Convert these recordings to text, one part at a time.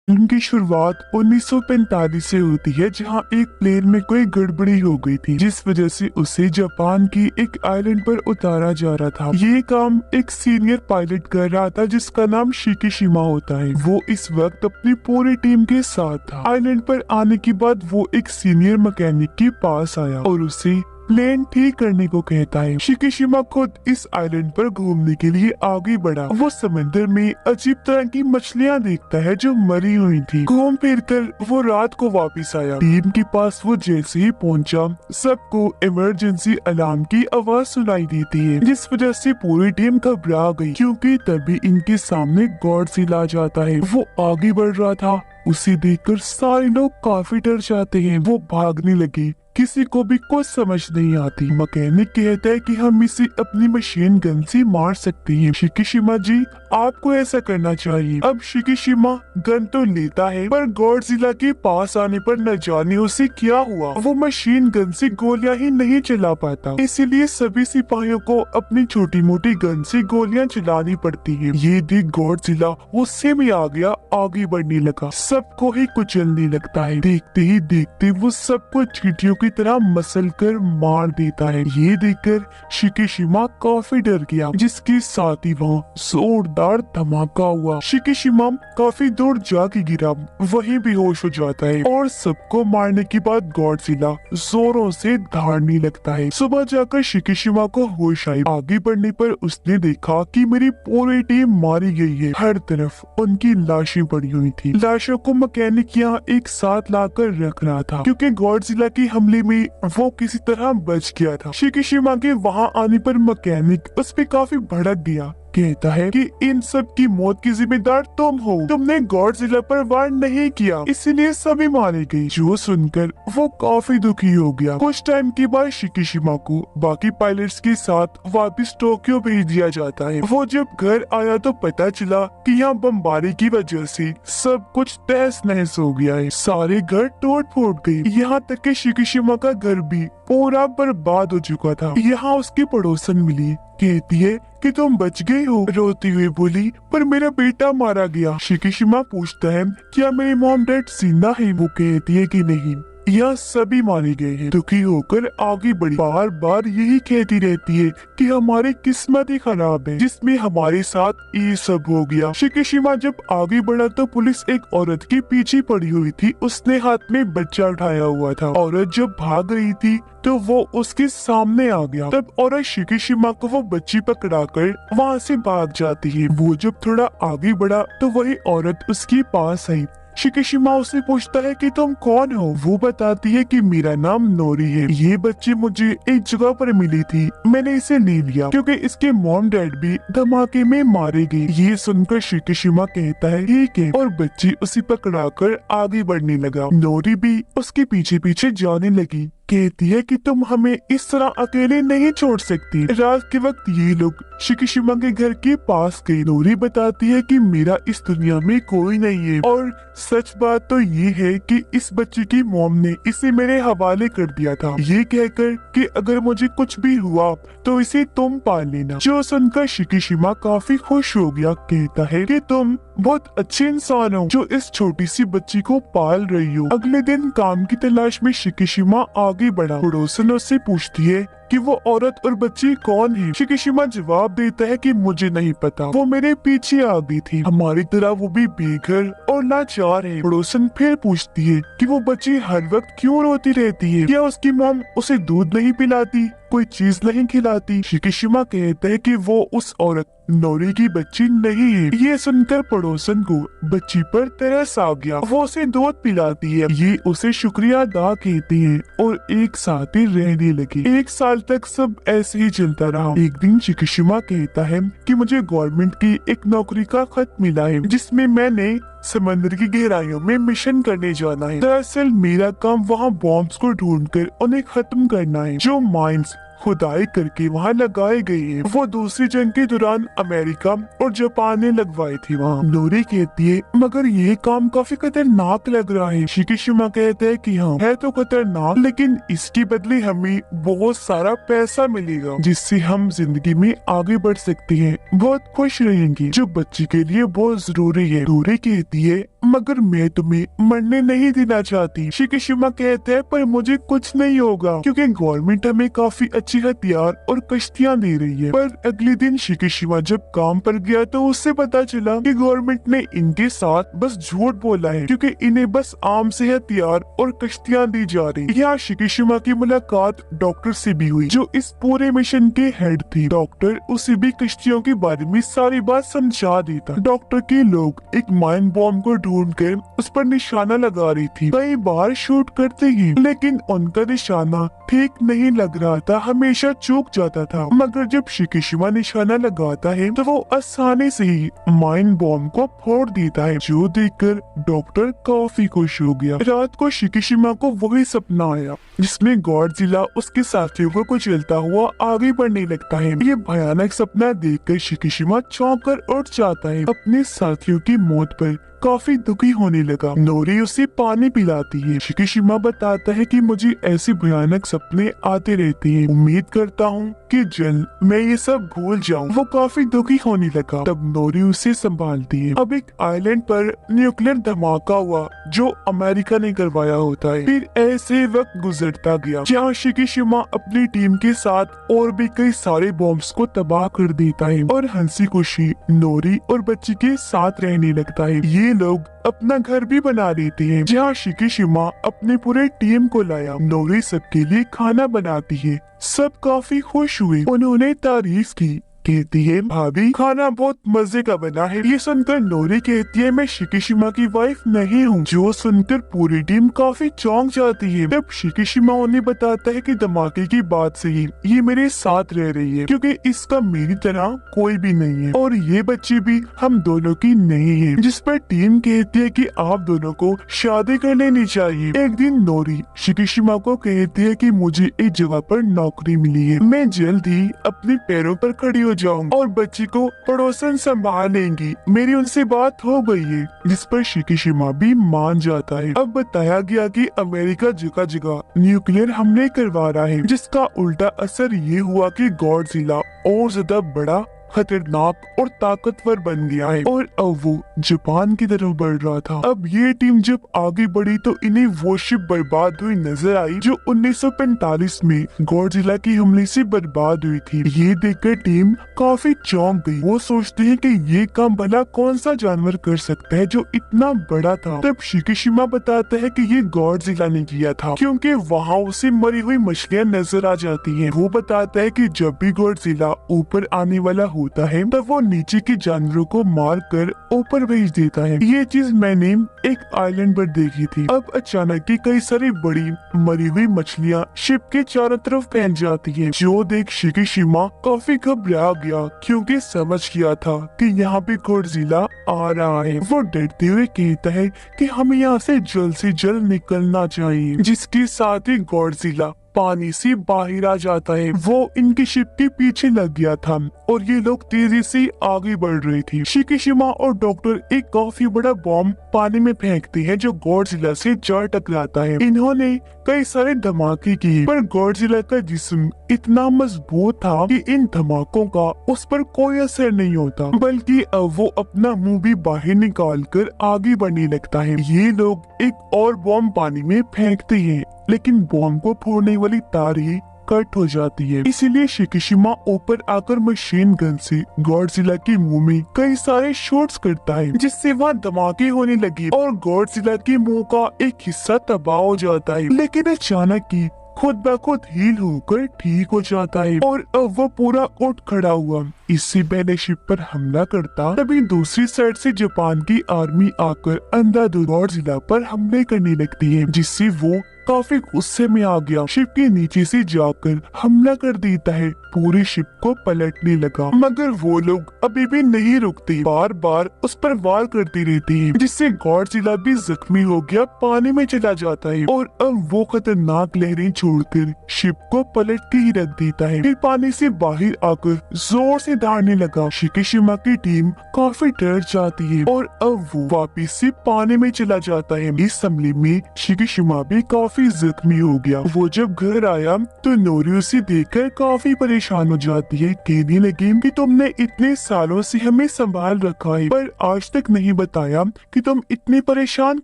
Film की शुरुआत 1945 से होती है, जहां एक प्लेन में कोई गड़बड़ी हो गई थी, जिस वजह से उसे जापान की एक आइलैंड पर उतारा जा रहा था। ये काम एक सीनियर पायलट कर रहा था, जिसका नाम शिकिशिमा होता है। वो इस वक्त अपनी पूरी टीम के साथ था। आइलैंड पर आने के बाद वो एक सीनियर मैकेनिक के पास आया और उसे प्लेन ठीक करने को कहता है। शिकिशिमा खुद इस आइलैंड पर घूमने के लिए आगे बढ़ा। वो समंदर में अजीब तरह की मछलियां देखता है जो मरी हुई थी। घूम फिर कर वो रात को वापस आया। टीम के पास वो जैसे ही पहुंचा, सबको इमरजेंसी अलार्म की आवाज सुनाई देती है, जिस वजह से पूरी टीम घबरा गई, क्योंकि तभी इनके सामने गॉडजिला आ जाता है। वो आगे बढ़ रहा था। उसे देखकर सारे लोग काफी डर जाते हैं। वो भागने लगे। किसी को भी कुछ समझ नहीं आती। मैकेनिक कहता है कि हम इसे अपनी मशीन गन से मार सकते हैं। शिकिशिमा जी, आपको ऐसा करना चाहिए। अब शिकिशिमा गन तो लेता है, पर गॉडजिला के पास आने पर न जाने उसे क्या हुआ। वो मशीन गन से गोलियां ही नहीं चला पाता, इसीलिए सभी सिपाहियों को अपनी छोटी मोटी गन से गोलियां चलानी पड़ती है। ये देख गॉडजिला गुस्से में आ गया, आगे बढ़ने लगा, सबको ही कुचलने लगता है। देखते ही देखते वो सबको चींटियों की तरह मसल कर मार देता है। ये देखकर शिकिशिमा काफी डर गया, जिसके साथ ही वहाँ जोरदार धमाका हुआ। शिकिशिमा काफी दूर जाके गिरा, वहीं बेहोश हो जाता है और सबको मारने के बाद गॉडजिला जोरों से दहाड़ने लगता है। सुबह जाकर शिकिशिमा को होश आई। आगे बढ़ने पर उसने देखा कि मेरी पूरी टीम मारी गई है। हर तरफ उनकी लाशें पड़ी हुई थी। लाशों को मैकेनिक यहाँ एक साथ लाकर रख रहा था, क्योंकि गॉडजिला के हमले में वो किसी तरह बच गया था। शिकिशिमा के वहाँ आने पर मैकेनिक उस पे काफी भड़क गया। कहता है कि इन सब की मौत की जिम्मेदार तुम हो। तुमने गॉडजिला पर वार नहीं किया, इसीलिए सभी मारे गए। जो सुनकर वो काफी दुखी हो गया। कुछ टाइम के बाद शिकिशिमा को बाकी पायलट्स के साथ वापस टोक्यो भेज दिया जाता है। वो जब घर आया तो पता चला कि यहाँ बमबारी की वजह से सब कुछ तहस नहस हो गया है। सारे घर टूट फूट गए, यहाँ तक कि शिकिशिमा का घर भी पूरा बर्बाद हो चुका था। यहाँ उसकी पड़ोसन मिली। कहती है कि तुम बच गए हो। रोती हुई बोली, पर मेरा बेटा मारा गया। शिकिशिमा पूछता है, क्या मेरे मॉम डैड जिंदा है? वो कहती है कि नहीं, यह सभी मारे गए हैं। दुखी होकर आगे बढ़ी, बार बार यही कहती रहती है कि हमारी किस्मत ही खराब है, जिसमें हमारे साथ ये सब हो गया। शिकिशिमा जब आगे बढ़ा तो पुलिस एक औरत के पीछे पड़ी हुई थी। उसने हाथ में बच्चा उठाया हुआ था। औरत जब भाग रही थी तो वो उसके सामने आ गया। तब औरत शिकिशिमा को वो बच्ची पकड़ाकर वहाँ से भाग जाती है। वो जब थोड़ा आगे बढ़ा तो वही औरत उसके पास आई। शिकिशिमा उससे पूछता है कि तुम कौन हो? वो बताती है कि मेरा नाम नोरी है। ये बच्ची मुझे एक जगह पर मिली थी, मैंने इसे ले लिया क्योंकि इसके मॉम डैड भी धमाके में मारे गए। ये सुनकर शिकिशिमा कहता है ठीक है, और बच्ची उसे पकड़ाकर आगे बढ़ने लगा। नोरी भी उसके पीछे पीछे जाने लगी। कहती है कि तुम हमें इस तरह अकेले नहीं छोड़ सकती। रात के वक्त ये लोग शिकिशिमा के घर के पास गए। नोरी बताती है कि मेरा इस दुनिया में कोई नहीं है, और सच बात तो ये है कि इस बच्चे की मॉम ने इसे मेरे हवाले कर दिया था, ये कहकर कि अगर मुझे कुछ भी हुआ तो इसे तुम पाल लेना। जो सुनकर शिकिशिमा काफी खुश हो गया। कहता है कि तुम बहुत अच्छे इंसान हो जो इस छोटी सी बच्ची को पाल रही हो। अगले दिन काम की तलाश में शिकिशिमा आगे बढ़ा। पड़ोसन उससे पूछती है कि वो औरत और बच्ची कौन है। शिकिशिमा जवाब देता है कि मुझे नहीं पता, वो मेरे पीछे आ गई थी। हमारी तरह वो भी बेघर और लाचार है। पड़ोसन फिर पूछती है कि वो बच्ची हर वक्त क्यों रोती रहती है? क्या उसकी मॉम उसे दूध नहीं पिलाती, कोई चीज नहीं खिलाती? शिकिशिमा कहता है कि वो उस औरत नोरी की बच्ची नहीं है। ये सुनकर पड़ोसन को बच्ची पर तरस आ गया। वो उसे दूध पिलाती है। ये उसे शुक्रिया अदा कहती है और एक साथ ही रहने लगे। एक साल तक सब ऐसे ही चलता रहा। एक दिन शिकिशिमा कहता है कि मुझे गवर्नमेंट की एक नौकरी का खत मिला है, जिसमें मैंने समंदर की गहराइयों में मिशन करने जाना है। दरअसल मेरा काम वहाँ बॉम्ब्स को ढूंढकर उन्हें खत्म करना है, जो माइंस खुदाई करके वहाँ लगाए गए हैं। वो दूसरी जंग के दौरान अमेरिका और जापान ने लगवाए थे वहाँ। नोरी कहती है मगर ये काम काफी खतरनाक लग रहा है। शिकिशिमा कहता है कि हाँ है तो खतरनाक, लेकिन इसके बदले हमें बहुत सारा पैसा मिलेगा, जिससे हम जिंदगी में आगे बढ़ सकते हैं, बहुत खुश रहेंगे, जो बच्चे के लिए बहुत जरूरी है। नोरी कहती है मगर मैं तुम्हें मरने नहीं देना चाहती। शिकिशिमा कहते हैं पर मुझे कुछ नहीं होगा क्योंकि गवर्नमेंट हमें काफी अच्छी हथियार और कश्तियाँ दे रही है। पर अगले दिन शिकिशिमा जब काम पर गया तो उससे पता चला कि गवर्नमेंट ने इनके साथ बस झूठ बोला है क्योंकि इन्हें बस आम से हथियार और कश्तियाँ दी जा रही। यहाँ शिकिशिमा की मुलाकात डॉक्टर से भी हुई जो इस पूरे मिशन के हेड थी। डॉक्टर उसे भी कश्तियों के बारे में सारी बात समझा देता। डॉक्टर के लोग एक माइन बॉम्ब को ढूंढकर उस पर निशाना लगा रही थी। कई बार शूट करते ही लेकिन उनका निशाना ठीक नहीं लग रहा था, हमेशा चूक जाता था। मगर जब शिकिशिमा निशाना लगाता है तो वो आसानी से ही माइन बॉम्ब को फोड़ देता है, जो देखकर डॉक्टर काफी खुश हो गया। रात को शिकिशिमा को वही सपना आया जिसमें गॉडजिला उसके साथियों को कुचलता हुआ आगे बढ़ने लगता है। ये भयानक सपना देखकर शिकिशिमा चौंक कर उठ जाता है। अपने साथियों की मौत पर काफी दुखी होने लगा। नोरी उसे पानी पिलाती है। शिकिशिमा बताता है कि मुझे ऐसे भयानक सपने आते रहते हैं, उम्मीद करता हूँ कि जल्द मैं ये सब भूल जाऊँ। वो काफी दुखी होने लगा। तब नोरी उसे संभालती है। अब एक आइलैंड पर न्यूक्लियर धमाका हुआ जो अमेरिका ने करवाया होता है। फिर ऐसे वक्त गुजरता गया जहाँ शिकिशिमा अपनी टीम के साथ और भी कई सारे बॉम्ब्स को तबाह कर देता है और हंसी खुशी नोरी और बच्ची के साथ रहने लगता है। ये लोग अपना घर भी बना लेते हैं जहाँ शिकिशिमा अपने पूरे टीम को लाया। नोरी सबके लिए खाना बनाती है। सब काफी खुश हुए। उन्होंने तारीफ की। कहती है भाभी खाना बहुत मजे का बना है। ये सुनकर नोरी कहती है मैं शिकिशिमा की वाइफ नहीं हूँ, जो सुनकर पूरी टीम काफी चौंक जाती है। तब शिकिशिमा उन्हें बताता है कि धमाके की बात से ही ये मेरे साथ रह रही है क्योंकि इसका मेरी तरह कोई भी नहीं है और ये बच्ची भी हम दोनों की नहीं है। जिस पर टीम कहती है कि आप दोनों को शादी कर लेनी चाहिए। एक दिन नोरी शिकिशिमा को कहती है कि मुझे एक जगह पर नौकरी मिली है, मैं जल्द ही अपने पैरों पर खड़ी हो जाऊंगी और बच्ची को पड़ोसन संभाल लेंगी। मेरी उनसे बात हो गई है। जिस पर शिकिशिमा भी मान जाता है। अब बताया गया कि अमेरिका जगह जगह न्यूक्लियर हमले करवा रहा है जिसका उल्टा असर ये हुआ कि गॉडजिला और ज्यादा बड़ा खतरनाक और ताकतवर बन गया है और अब वो जापान की तरफ बढ़ रहा था। अब ये टीम जब आगे बढ़ी तो इन्हें वो शिप बर्बाद हुई नजर आई जो 1945 में गॉडजिला की हमले से बर्बाद हुई थी। ये देखकर टीम काफी चौंक गई। वो सोचते हैं कि ये काम भला कौन सा जानवर कर सकता है जो इतना बड़ा था। तब शिकिशिमा बताता है कि ये गॉडजिला ने किया था क्योंकि वहाँ उसे मरी हुई मछलियाँ नजर आ जाती है। वो बताता है कि जब भी गॉडजिला ऊपर आने वाला होता है तब वो नीचे के जानवरों को मार कर ऊपर भेज देता है। ये चीज मैंने एक आइलैंड पर देखी थी। अब अचानक ही कई सारी बड़ी मरी हुई मछलियाँ शिप के चारों तरफ फैल जाती है, जो देख शिकिशिमा काफी घबरा गया क्योंकि समझ गया था कि यहाँ पे गॉडजिला आ रहा है। वो डरते हुए कहता है कि हमें यहाँ से जल्द निकलना चाहिए। जिसके साथ ही गॉडजिला पानी से बाहर आ जाता है। वो इनकी शिप के पीछे लग गया था और ये लोग तेजी से आगे बढ़ रहे थे। शिकिशिमा और डॉक्टर एक काफी बड़ा बॉम्ब पानी में फेंकते हैं जो गॉडजिला से जा टकराता है। इन्होंने कई सारे धमाके किए पर गॉडजिला का जिस्म इतना मजबूत था कि इन धमाकों का उस पर कोई असर नहीं होता, बल्कि अब वो अपना मुंह भी बाहर निकाल कर आगे बढ़ने लगता है। ये लोग एक और बॉम्ब पानी में फेंकते हैं लेकिन बॉम्ब को फोड़ने वाली तार ही कट हो जाती है। इसीलिए शिकिशिमा ऊपर आकर मशीन गन से गॉडजिला के मुंह में कई सारे शॉट्स करता है जिससे वहाँ धमाके होने लगे और गॉडजिला के मुंह का एक हिस्सा तबाह हो जाता है। लेकिन अचानक ही खुद ब खुद हील होकर ठीक हो जाता है और अब वो पूरा उठ खड़ा हुआ। इससे पहले शिप पर हमला करता तभी दूसरी साइड से जापान की आर्मी आकर अंधाधुंध गॉडजिला पर हमले करने लगती है, जिससे वो काफी गुस्से में आ गया। शिप के नीचे से जाकर हमला कर देता है, पूरी शिप को पलटने लगा। मगर वो लोग अभी भी नहीं रुकते, बार बार उस पर वार करते रहते हैं, जिससे गॉडजिला भी जख्मी हो गया पानी में चला जाता है और अब वो खतरनाक लहरें छोड़कर शिप को पलट के ही रख देता है। फिर पानी से बाहर आकर जोर से दौड़ने लगा। शिकिशिमा की टीम काफी डर जाती है और अब वो वापिस से पानी में चला जाता है। इस हमले में शिकिशिमा भी काफी काफी जख्मी हो गया। वो जब घर आया तो नोरी उसे देखकर काफी परेशान हो जाती है, कहने लगी कि तुमने इतने सालों से हमें संभाल रखा है पर आज तक नहीं बताया कि तुम इतने परेशान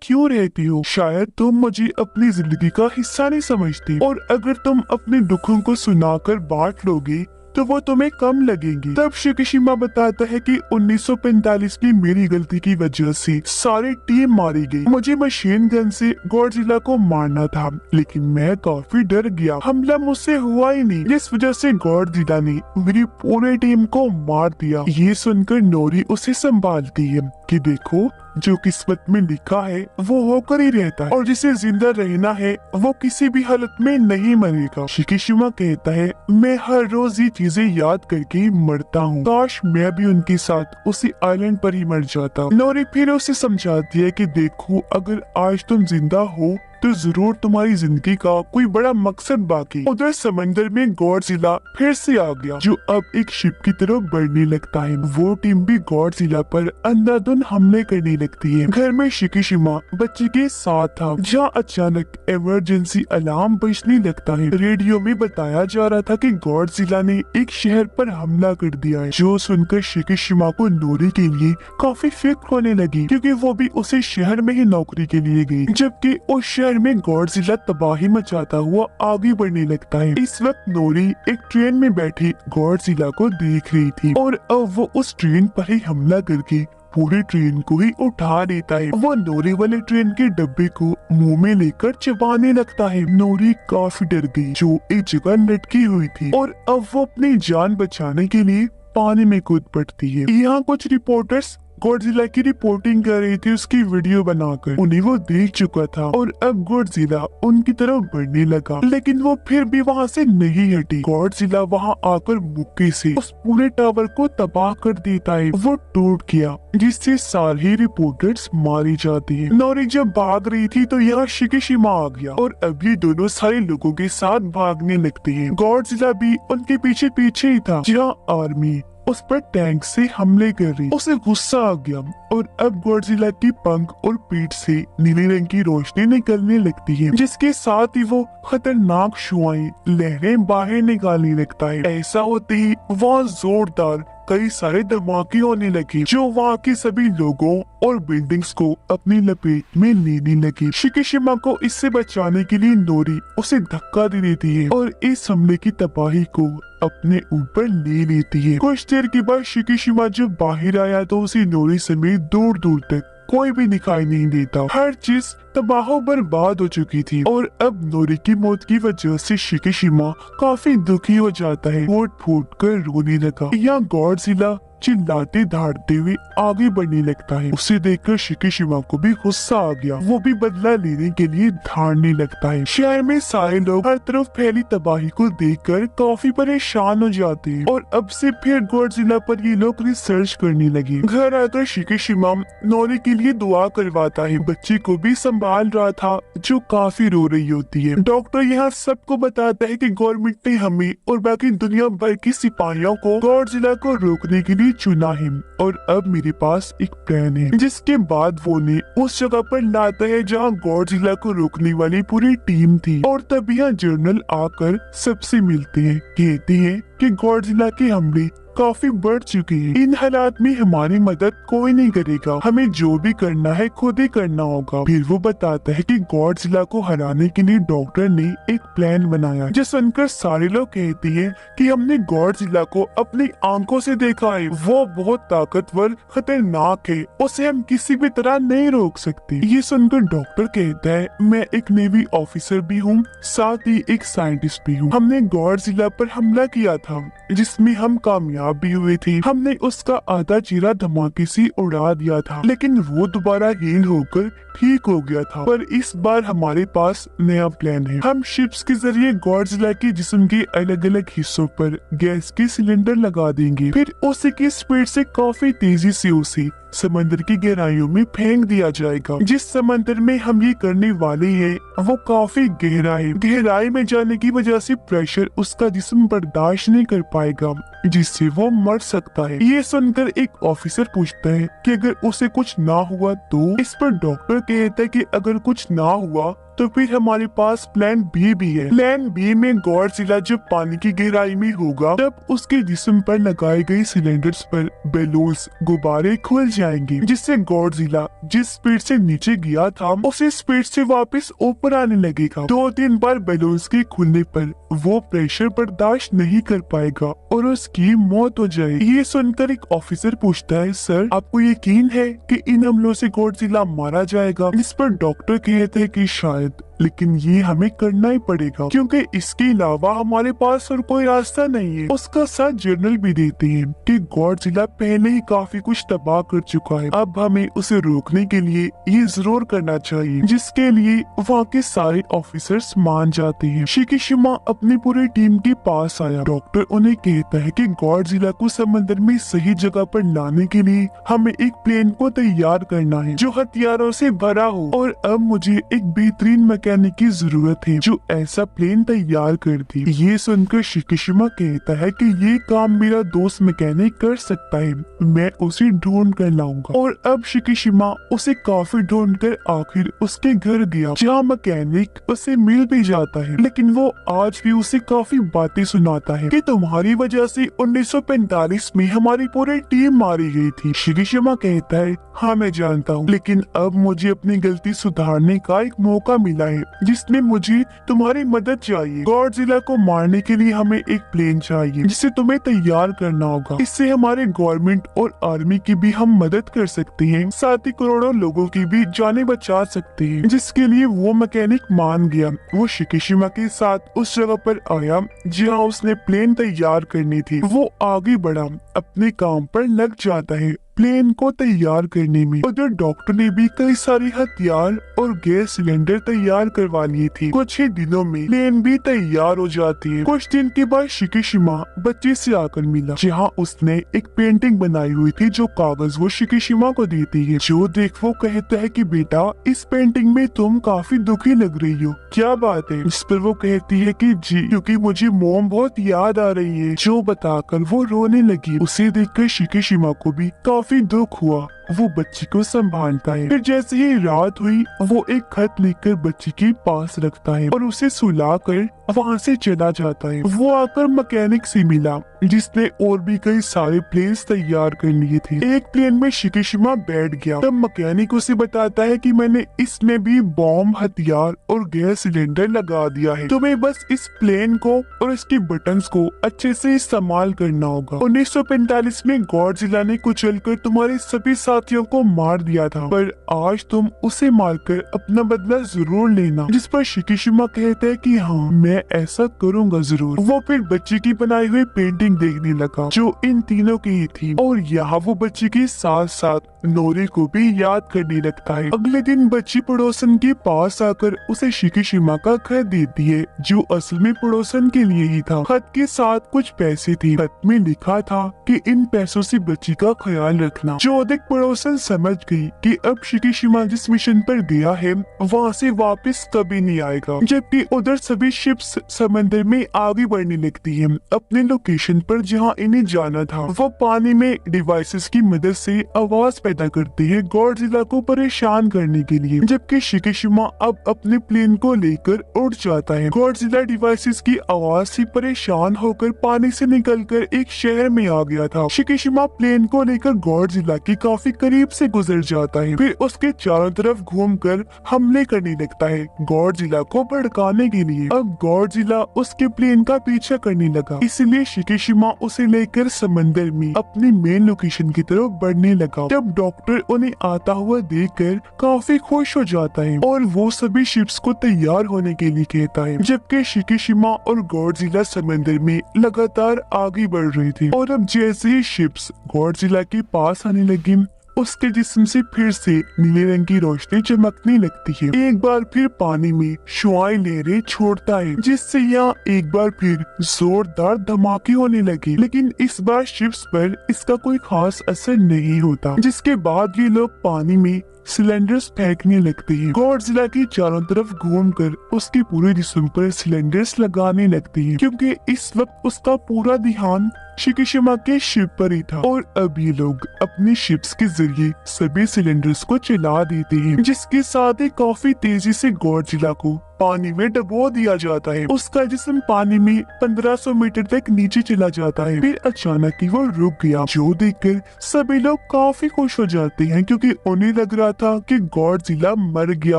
क्यों रहती हो। शायद तुम मुझे अपनी जिंदगी का हिस्सा नहीं समझती और अगर तुम अपने दुखों को सुनाकर बांट लोगे तो वो तुम्हें कम लगेंगे। तब शिकिशिमा बताता है कि 1945 की मेरी गलती की वजह से सारी टीम मारी गई। मुझे मशीन गन से गॉडजिला को मारना था लेकिन मैं काफी डर गया। हमला मुझसे हुआ ही नहीं, जिस वजह से गॉडजिला ने मेरी पूरी टीम को मार दिया। ये सुनकर नोरी उसे संभालती है कि देखो, जो किस्मत में लिखा है वो होकर ही रहता है और जिसे जिंदा रहना है वो किसी भी हालत में नहीं मरेगा। शिकिशिमा कहता है, मैं हर रोज ये चीजें याद करके मरता हूँ, काश मैं भी उनके साथ उसी आइलैंड पर ही मर जाता। नोरी फिर उसे समझाती है कि देखो, अगर आज तुम जिंदा हो तो जरूर तुम्हारी जिंदगी का कोई बड़ा मकसद बाकी। उधर समंदर में गॉडजिला फिर से आ गया, जो अब एक शिप की तरफ बढ़ने लगता है। वो टीम भी गॉडजिला पर अंधाधुंध हमले करने लगती है। घर में शिकिशिमा बच्चे के साथ था, जहाँ अचानक इमरजेंसी अलार्म बजने लगता है। रेडियो में बताया जा रहा था कि गॉडजिला ने एक शहर पर हमला कर दिया है। जो सुनकर शिकिशिमा को नोरी के लिए काफी फिक्र होने लगी, क्योंकि वो भी उसे शहर में ही नौकरी के लिए गई, जबकि उस शहर में गॉडजिला तबाही मचाता हुआ आगे बढ़ने लगता है। इस वक्त नोरी एक ट्रेन में बैठी गॉडजिला को देख रही थी और अब वो उस ट्रेन पर ही हमला करके पूरी ट्रेन को ही उठा लेता है। वो नोरी वाले ट्रेन के डब्बे को मुंह में लेकर चबाने लगता है। नोरी काफी डर गई, जो एक जगह लटकी हुई थी, और अब वो अपनी जान बचाने के लिए पानी में कूद पड़ती है। यहाँ कुछ रिपोर्टर्स गॉडजिला की रिपोर्टिंग कर रही थी, उसकी वीडियो बनाकर। उन्हें वो देख चुका था और अब गॉडजिला उनकी तरफ बढ़ने लगा, लेकिन वो फिर भी वहाँ से नहीं हटी। गॉडजिला वहाँ आकर मुक्के से उस पूरे टावर को तबाह कर देता है। वो टूट गया, जिससे सारे रिपोर्टर्स मारी जाती है। नोरी जब भाग रही थी तो यहाँ शिकिशिमा आ गया और अब ये दोनों सारे लोगों के साथ भागने लगते हैं। गॉडजिला भी उनके पीछे पीछे ही था, जहाँ आर्मी उस पर टैंक से हमले कर रही। उसे गुस्सा आ गया और अब गॉडजिला की पंख और पीठ से नीले रंग की रोशनी निकलने लगती है, जिसके साथ ही वो खतरनाक शुआएं लहरें बाहर निकालने लगता है। ऐसा होते ही वहाँ जोरदार कई सारे धमाके होने लगे, जो वहाँ के सभी लोगों और बिल्डिंग्स को अपनी लपेट में लेने लगे। शिकिशिमा को इससे बचाने के लिए नोरी उसे धक्का दे देती है और इस हमले की तबाही को अपने ऊपर ले लेती है। कुछ देर के बाद शिकिशिमा जब बाहर आया तो उसे नोरी समेत दूर दूर तक कोई भी दिखाई नहीं देता। हर चीज तबाह बर्बाद हो चुकी थी और अब नोरी की मौत की वजह से शिकिशिमा काफी दुखी हो जाता है, फूट फूट कर रोने लगा। यहाँ गॉडजिला चिल्लाते धाड़ते हुए आगे बढ़ने लगता है। उसे देखकर शिकिशिमा को भी गुस्सा आ गया। वो भी बदला लेने के लिए धाड़ने लगता है। शहर में सारे लोग हर तरफ फैली तबाही को देखकर काफी परेशान हो जाते हैं और अब से फिर गॉडजिला पर ये लोग रिसर्च करने लगे। घर आकर शिकिशिमा नोरी के लिए दुआ करवाता है। बच्चे को भी संभाल रहा था, जो काफी रो रही होती है। डॉक्टर यहाँ सबको बताता है कि गवर्नमेंट ने हमें और बाकी दुनिया भर की सिपाहियों को गॉडजिला को रोकने के लिए चुना है और अब मेरे पास एक प्लान है। जिसके बाद वो ने उस जगह पर लाता है जहाँ गॉडजिला को रोकने वाली पूरी टीम थी और तब यहाँ जर्नल आकर सबसे मिलते हैं। कहते हैं कि गॉडजिला के हमले काफी बढ़ चुके हैं। इन हालात में हमारी मदद कोई नहीं करेगा, हमें जो भी करना है खुद ही करना होगा। फिर वो बताता है कि गॉडजिला को हराने के लिए डॉक्टर ने एक प्लान बनाया, जो सुनकर सारे लोग कहते हैं कि हमने गॉडजिला को अपनी आंखों से देखा है, वो बहुत ताकतवर खतरनाक है, उसे हम किसी भी तरह नहीं रोक सकते। ये सुनकर डॉक्टर कहता है, मैं एक नेवी ऑफिसर भी हूँ, साथ ही एक साइंटिस्ट भी हूँ। हमने गॉडजिला पर हमला किया था, जिसमें हम कामयाब भी हुए थे। हमने उसका आधा चेहरा धमाके से उड़ा दिया था, लेकिन वो दोबारा हील होकर ठीक हो गया था। पर इस बार हमारे पास नया प्लान है। हम शिप्स के जरिए गॉडजिला के जिस्म के अलग अलग हिस्सों पर गैस के सिलेंडर लगा देंगे, फिर उसी की स्पीड से काफी तेजी से उसे समंदर की गहराइयों में फेंक दिया जाएगा। जिस समंदर में हम ये करने वाले हैं वो काफी गहरा है। गहराई में जाने की वजह से प्रेशर उसका जिस्म बर्दाश्त नहीं कर पाएगा, जिससे वो मर सकता है। ये सुनकर एक ऑफिसर पूछता है कि अगर उसे कुछ ना हुआ तो। इस पर डॉक्टर कहता है कि अगर कुछ ना हुआ तो फिर हमारे पास प्लान बी भी है। प्लान बी में गॉडजिला जब पानी की गहराई में होगा तब उसके जिस्म पर लगाए गए सिलेंडर्स पर बैलून्स गुब्बारे खुल जाएंगे, जिससे गॉडजिला जिस स्पीड से नीचे गया था उसी स्पीड से वापस ऊपर आने लगेगा। 2-3 बार बैलून्स के खुलने पर वो प्रेशर बर्दाश्त नहीं कर पाएगा और उसकी मौत हो जाएगी। ये सुनकर एक ऑफिसर पूछता है, सर आपको यकीन है कि इन हमलों से गॉडजिला मारा जाएगा? इस पर डॉक्टर कहते हैं कि शायद, लेकिन ये हमें करना ही पड़ेगा क्योंकि इसके अलावा हमारे पास और कोई रास्ता नहीं है। उसका साथ जर्नल भी देते हैं कि गॉडजिला पहले ही काफी कुछ तबाह कर चुका है, अब हमें उसे रोकने के लिए ये जरूर करना चाहिए, जिसके लिए वहाँ के सारे ऑफिसर्स मान जाते हैं। शिकिशिमा अपनी पूरी टीम के पास आया। डॉक्टर उन्हें कहता है कि गॉडजिला को समंदर में सही जगह पर लाने के लिए हमें एक प्लेन को तैयार करना है जो हथियारों से भरा हो, और अब मुझे एक बेहतरीन मैकेनिक की जरूरत है जो ऐसा प्लेन तैयार कर दे। ये सुनकर शिकिशिमा कहता है कि ये काम मेरा दोस्त मैकेनिक कर सकता है, मैं उसे ढूंढ कर लाऊंगा। और अब शिकिशिमा उसे काफी ढूंढ कर आखिर उसके घर गया, जहाँ मैकेनिक उसे मिल भी जाता है, लेकिन वो आज भी उसे काफी बातें सुनाता है कि तुम्हारी वजह से 1945 में हमारी पूरी टीम मारी गई थी। शिकिशिमा कहता है, हाँ मैं जानता हूँ, लेकिन अब मुझे अपनी गलती सुधारने का एक मौका मिला है जिसमें मुझे तुम्हारी मदद चाहिए। गॉडजिला को मारने के लिए हमें एक प्लेन चाहिए जिसे तुम्हें तैयार करना होगा। इससे हमारे गवर्नमेंट और आर्मी की भी हम मदद कर सकते हैं, साथ ही करोड़ों लोगों की भी जानें बचा सकते हैं, जिसके लिए वो मैकेनिक मान गया। वो शिकिशिमा के साथ उस जगह पर आया जहाँ उसने प्लेन तैयार करनी थी। वो आगे बढ़ा, अपने काम पर लग जाता है प्लेन को तैयार करने में। उधर डॉक्टर ने भी कई सारे हथियार और गैस सिलेंडर तैयार करवा लिए थे। कुछ ही दिनों में प्लेन भी तैयार हो जाती है। कुछ दिन के बाद शिकिशिमा बच्चे से आकर मिला, जहाँ उसने एक पेंटिंग बनाई हुई थी जो कागज वो शिकिशिमा को देती है। जो देख वो कहता है कि बेटा इस पेंटिंग में तुम काफी दुखी लग रही हो, क्या बात है? इस पर वो कहती है कि जी क्योंकि मुझे मॉम बहुत याद आ रही है। जो बताकर वो रोने लगी। उसे देखकर शिकिशिमा को भी काफी दुख हुआ। वो बच्ची को संभालता है। फिर जैसे ही रात हुई वो एक खत लिखकर बच्ची के पास रखता है और उसे सुलाकर वहाँ से चला जाता है। वो आकर मैकेनिक से मिला जिसने और भी कई सारे प्लेन्स तैयार कर लिए थे। एक प्लेन में शिकिशिमा बैठ गया। तब मैकेनिक उसे बताता है कि मैंने इसमें भी बॉम्ब, हथियार और गैस सिलेंडर लगा दिया है, तुम्हें बस इस प्लेन को और इसके बटन्स को अच्छे से इस्तेमाल करना होगा। 1945 में गॉडजिला ने कुचलकर तुम्हारे सभी साथियों को मार दिया था, पर आज तुम उसे मारकर अपना बदला जरूर लेना। जिस पर शिकिशिमा कहते हैं कि हाँ मैं ऐसा करूंगा जरूर। वो फिर बच्ची की बनाई हुई पेंटिंग देखने लगा जो इन तीनों की ही थी, और यहाँ वो बच्ची के साथ साथ नोरी को भी याद करने लगता है। अगले दिन बच्ची पड़ोसन के पास आकर उसे शिकिशिमा का खत देती है जो असल में पड़ोसन के लिए ही था। खत के साथ कुछ पैसे थे। खत में लिखा था कि इन पैसों से बच्ची का ख्याल रखना। जो अधिक पड़ोसन समझ गई कि अब शिकिशिमा जिस मिशन पर गया है वहाँ से वापस कभी नहीं आएगा। जबकि उधर सभी शिप्स समंदर में आगे बढ़ने लगती हैं अपने लोकेशन पर जहाँ इन्हें जाना था। वो पानी में डिवाइसेस की मदद से आवाज पैदा करती है गॉडजिला को परेशान करने के लिए, जबकि शिकिशिमा अब अपने प्लेन को लेकर उड़ जाता है। गॉडजिला डिवाइसेस की आवाज से परेशान होकर पानी से निकलकर एक शहर में आ गया था। शिकिशिमा प्लेन को लेकर गॉडजिला के काफी करीब से गुजर जाता है, फिर उसके चारों तरफ घूमकर हमले करने लगता है गॉडजिला को भड़काने के लिए। अब गॉडजिला उसके प्लेन का पीछा करने लगा, इसलिए शिकिशिमा उसे लेकर समंदर में अपनी मेन लोकेशन की तरफ बढ़ने लगा। तब डॉक्टर उन्हें आता हुआ देखकर काफी खुश हो जाता है और वो सभी शिप्स को तैयार होने के लिए कहता है, जबकि शिकिशिमा और गॉडजिला समंदर में लगातार आगे बढ़ रहे थे। और अब जैसे ही शिप्स गॉडजिला के पास आने लगी उसके जिस्म से फिर से नीले रंग की रोशनी चमकने लगती है। एक बार फिर पानी में शुआएं लहरें छोड़ता है, जिससे यहाँ एक बार फिर जोरदार धमाके होने लगे। लेकिन इस बार शिप्स पर इसका कोई खास असर नहीं होता, जिसके बाद ये लोग पानी में सिलेंडर्स फेंकने लगते हैं। गॉडजिला की चारों तरफ घूमकर उसके पूरे जिस्म पर सिलेंडर्स लगाने लगते हैं, क्योंकि इस वक्त उसका पूरा ध्यान शिकिशिमा के शिप पर ही था और अब ये लोग अपनी शिप्स के जरिए सभी सिलेंडर्स को चला देते हैं, जिसके साथ ही काफी तेजी से गॉडजिला को पानी में डुबो दिया जाता है। उसका जिस्म पानी में 1500 मीटर तक नीचे चला जाता है। फिर अचानक ही वो रुक गया, जो देखकर सभी लोग काफी खुश हो जाते हैं क्योंकि उन्हें लग रहा था कि गॉडजिला मर गया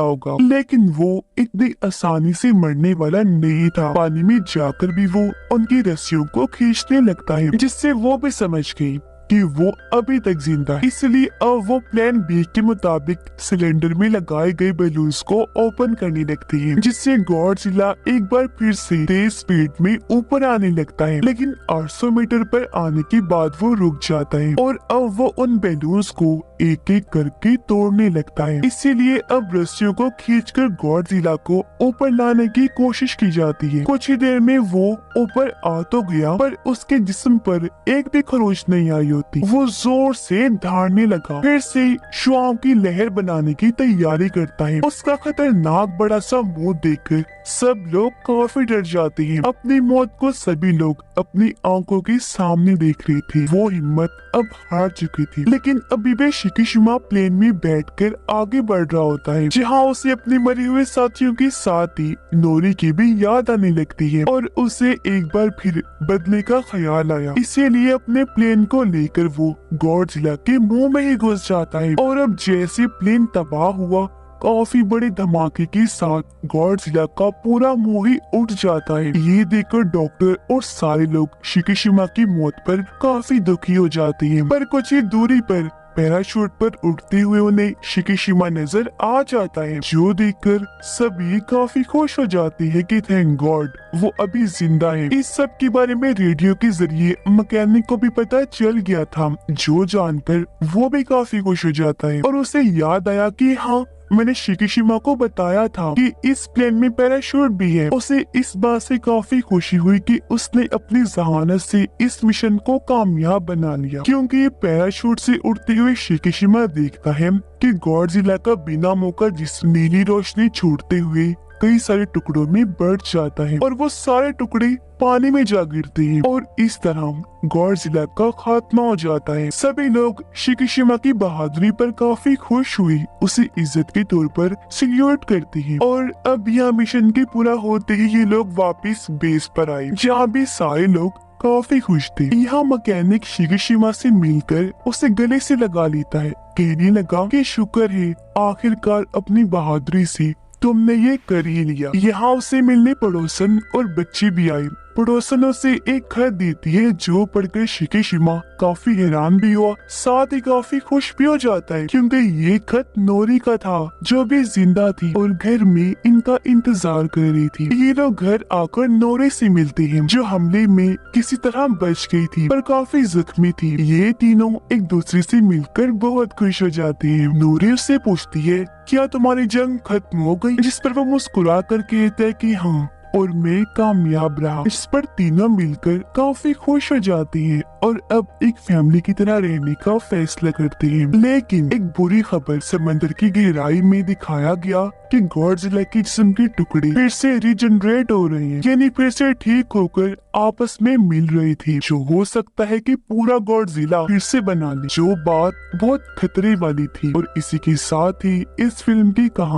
होगा, लेकिन वो इतनी आसानी से मरने वाला नहीं था। पानी में जाकर भी वो उनकी रस्सियों को खींचने लगता है, जिससे वो भी समझ गई कि वो अभी तक जिंदा है। इसलिए अब वो प्लान बी के मुताबिक सिलेंडर में लगाए गए बैलून्स को ओपन करने लगती है, जिससे गॉडजिला एक बार फिर से तेज स्पीड में ऊपर आने लगता है। लेकिन 800 मीटर पर आने के बाद वो रुक जाता है और अब वो उन बैलून्स को एक एक करके तोड़ने लगता है। इसीलिए अब रस्सियों को खींचकर गॉडजिला को ऊपर लाने की कोशिश की जाती है। कुछ ही देर में वो ऊपर आ तो गया, पर उसके जिस्म पर एक भी खरोच नहीं आई होती। वो जोर से दहाड़ने लगा, फिर से श्वाम की लहर बनाने की तैयारी करता है। उसका खतरनाक बड़ा सा मुंह देखकर सब लोग काफी डर जाते हैं। अपनी मौत को सभी लोग अपनी आंखों के सामने देख रहे थे। वो हिम्मत अब हार चुकी थी, लेकिन अभी भी शिकिशिमा प्लेन में बैठकर आगे बढ़ रहा होता है, जहाँ उसे अपने मरे हुए साथियों के साथ ही नोरी की भी याद आने लगती है और उसे एक बार फिर बदले का ख्याल आया। इसीलिए अपने प्लेन को लेकर वो गॉडजिला के मुंह में ही घुस जाता है और अब जैसे प्लेन तबाह हुआ, काफी बड़े धमाके के साथ गॉडजिला का पूरा मुंह ही उठ जाता है। ये देखकर डॉक्टर और सारे लोग शिकिशिमा की मौत पर काफी दुखी हो जाते हैं, पर कुछ ही दूरी पर पैराशूट पर उड़ते हुए उन्हें शिकिशिमा नजर आ जाता है, जो देखकर सभी काफी खुश हो जाते हैं कि थैंक गॉड वो अभी जिंदा है। इस सब के बारे में रेडियो के जरिए मैकेनिक को भी पता चल गया था, जो जानकर वो भी काफी खुश हो जाता है और उसे याद आया कि हाँ, मैंने शिकिशिमा को बताया था कि इस प्लेन में पैराशूट भी है। उसे इस बात से काफी खुशी हुई कि उसने अपनी जहानत से इस मिशन को कामयाब बना लिया, क्योंकि ये पैराशूट से उड़ते हुए शिकिशिमा देखता है कि गॉडजिला का बिना मौका जिस्म नीली रोशनी छूटते हुए कई सारे टुकड़ों में बढ़ जाता है और वो सारे टुकड़े पानी में जा गिरते हैं और इस तरह गॉडजिला का खात्मा हो जाता है। सभी लोग शिकिशिमा की बहादुरी पर काफी खुश हुए, उसे इज्जत के तौर पर सल्यूट करते हैं और अब यह मिशन के पूरा होते ही ये लोग वापस बेस पर आए, जहाँ भी सारे लोग काफी खुश थे। यहाँ मैकेनिक शिकिशिमा से मिलकर उसे गले से लगा लेता है, कहने लगा कि शुक्र है आखिरकार अपनी बहादुरी से तुमने ये कर ही लिया। यहाँ उसे मिलने पड़ोसन और बच्चे भी आए। पड़ोसन उसे एक खत देती है, जो पढ़कर शिकिशिमा काफी हैरान भी हुआ, साथ ही काफी खुश भी हो जाता है, क्योंकि ये खत नोरी का था, जो भी जिंदा थी और घर में इनका इंतजार कर रही थी। ये लोग घर आकर नोरी से मिलते हैं, जो हमले में किसी तरह बच गई थी पर काफी जख्मी थी। ये तीनों एक दूसरे से मिलकर बहुत खुश हो जाते हैं। नोरी उससे पूछती है, क्या तुम्हारी जंग खत्म हो गई? जिस पर वो मुस्कुरा कर कहता है कि हाँ, और मैं कामयाब रहा। इस पर तीनों मिलकर काफी खुश हो जाते हैं और अब एक फैमिली की तरह रहने का फैसला करते हैं। लेकिन एक बुरी खबर समंदर की गहराई में दिखाया गया कि गॉडजिला के जिस्म के टुकड़े फिर से रिजनरेट हो रहे हैं, यानी फिर से ठीक होकर आपस में मिल रहे थे, जो हो सकता है कि पूरा गॉडजिला फिर से बना ले, जो बात बहुत खतरे वाली थी। और इसी के साथ ही इस फिल्म की कहानी